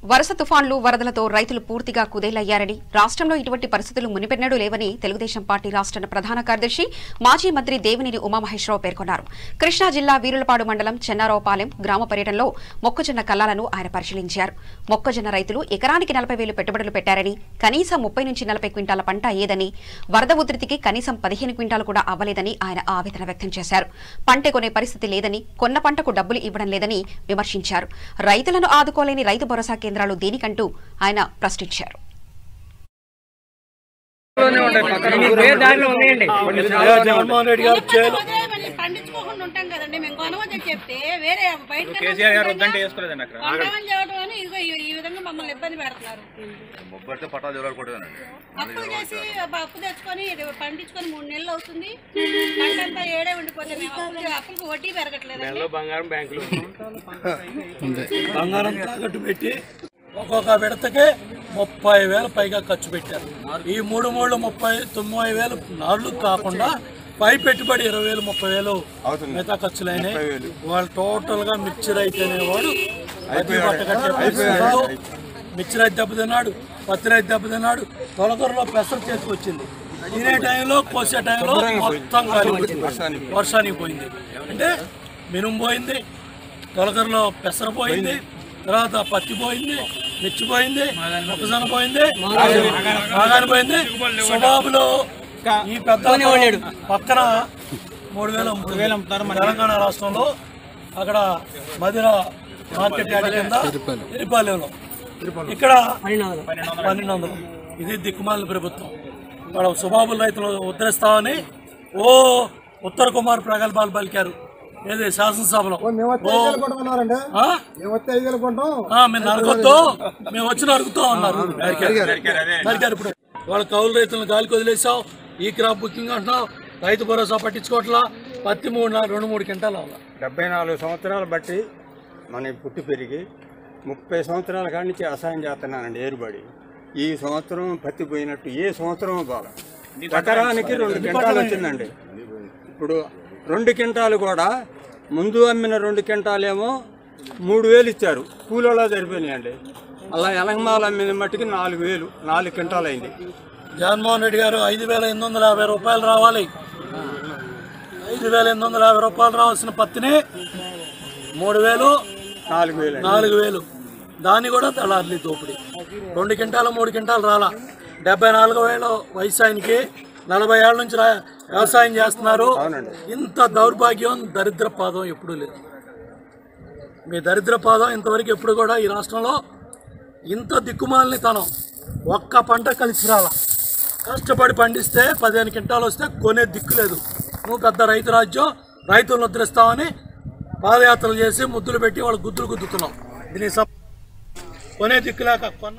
వరుస తుఫాన్లు వరదలతో రైతులు పూర్తిగా కుదేలయ్యారని రాష్ట్రంలో ఇటువంటి పరిస్థితులు మునిపెన్నడూ లేవని తెలుగుదేశం పార్టీ రాష్ట్ర ప్రధాన కార్యదర్శి మాజీ మంత్రి దేవినేని ఉమామహేశ్వరరావు పేర్కొన్నారు. కృష్ణా జిల్లా వీరులపాడు మండలం చెన్నారావుపాలెం గ్రామ పర్యటనలో మొక్కజొన్న కల్లాలను ఆయన పరిశీలించారు. మొక్కజొన్న రైతులు ఎకరానికి 40,000 పెట్టుబడులు పెట్టారని కనీసం 30 నుంచి 40 క్వింటాల పంట అయ్యేదని, వరద ఉధృతికి కనీసం 15 క్వింటాలు కూడా అవ్వలేదని ఆయన ఆవేదన వ్యక్తం చేశారు. పంట కొనే పరిస్థితి లేదని, కొన్న పంటకు డబ్బులు ఇవ్వడం లేదని విమర్శించారు. రైతులను ఆదుకోలేని రైతు భరోసా కేంద్రాలు దేనికంటూ ఆయన ప్రశ్నించారు. అప్పు తెచ్చుకొని పండించుకొని 3 నెలలు అవుతుంది. పంటంతా ఏడే ఉండిపోతే అప్పులకు వడ్డీ పెరగట్లేదు. బంగారం తాకట్టు పెట్టి ఒక్కొక్క విడతకే 30,000 పైగా ఖర్చు పెట్టారు. ఈ 3 మూడు 30,000 నాళ్ళు కాకుండా పై పెట్టుబడి 20,000 30,000 మిగతా ఖర్చులైనాయి. వాళ్ళు టోటల్ గా మిర్చి రైతు అనేవాడు మిర్చి రైతు దెబ్బతిన్నాడు, పత్తి రైతు దెబ్బతిన్నాడు. తొలకరలో పెసర చేసుకొచ్చింది. తినే టైంలో కోసే టైంలో మొత్తం వర్షానికి పోయింది. అంటే మినుము పోయింది, తొలకరలో పెసర పోయింది, తర్వాత పత్తి పోయింది, మిర్చి పోయింది, మొక్కజొన్న పోయింది, బాగానే పోయింది. సుబాబులో ఈ పెద్ద పక్కన 3,000 తెలంగాణ రాష్ట్రంలో అక్కడ మదిర మార్కెట్ యార్డ్ కింద ఇరిపాలెంలో, ఇక్కడ 1200. ఇది దిక్కుమాలిన ప్రభుత్వం. ఇక్కడ సుబాబుల రైతులు ఉద్ధరిస్తామని ఉత్తర కుమార్ ప్రగల్భాలు పలికారు. ఏది శాసనసభలో మేము నరకొద్దు, మేము వచ్చి నరుకుతాం అన్నారు. నరికారు. ఇప్పుడు వాళ్ళ కౌలు రైతులను గాలికి వదిలేసావు. ఈ క్రాప్ బుకింగ్ అంటున్నావు, రైతు భరోసా పట్టించుకోవట్లా. పత్తి 2-3 క్వింటాలు అవ్వాలి. 74 సంవత్సరాలు బట్టి మన పుట్టి పెరిగి 30 సంవత్సరాల కాడి నుంచి వ్యవసాయం చేస్తున్నానండి. ఏరుబడి ఈ సంవత్సరం పత్తి పోయినట్టు ఏ సంవత్సరం బాగా ఎకరానికి 2 క్వింటాలు వచ్చిందండి. ఇప్పుడు 2 క్వింటాలు కూడా ముందు అమ్మిన 2 క్వింటాలేమో 3,000 ఇచ్చారు, కూలీలో సరిపోయినాయండి. అలా ఎలంగమాల అమ్మిన మట్టికి 4,000, 4 క్వింటాలు అయింది. జగన్మోహన్ రెడ్డి గారు 5,850 రూపాయలు రావాలి. 5,850 రూపాయలు రావాల్సిన పత్తిని 3,000, 4,000. దాన్ని కూడా దళార్లీ దోపిడీ. 2 క్వింటాలు 3 క్వింటాలు రాలా. 74,000 వయసు ఆయనకి, 40 ఏళ్ల నుంచి వ్యవసాయం చేస్తున్నారు. ఇంత దౌర్భాగ్యం, దరిద్ర పాదం ఎప్పుడూ లేదు. మీ దరిద్ర పాదం ఇంతవరకు ఎప్పుడు కూడా ఈ రాష్ట్రంలో ఇంత దిక్కుమాలని తనం ఒక్క పంట కలిసి రాలా. కష్టపడి పండిస్తే 15 క్వింటాలు వస్తే కొనే దిక్కు లేదు. నువ్వు పెద్ద రైతు రాజ్యం, రైతులను ఉద్ధరిస్తామని పాదయాత్రలు చేసి ముద్దులు పెట్టి వాళ్ళు గుద్దులు గుద్దుతున్నావు. దీని కొనే దిక్కు లేక కొన్న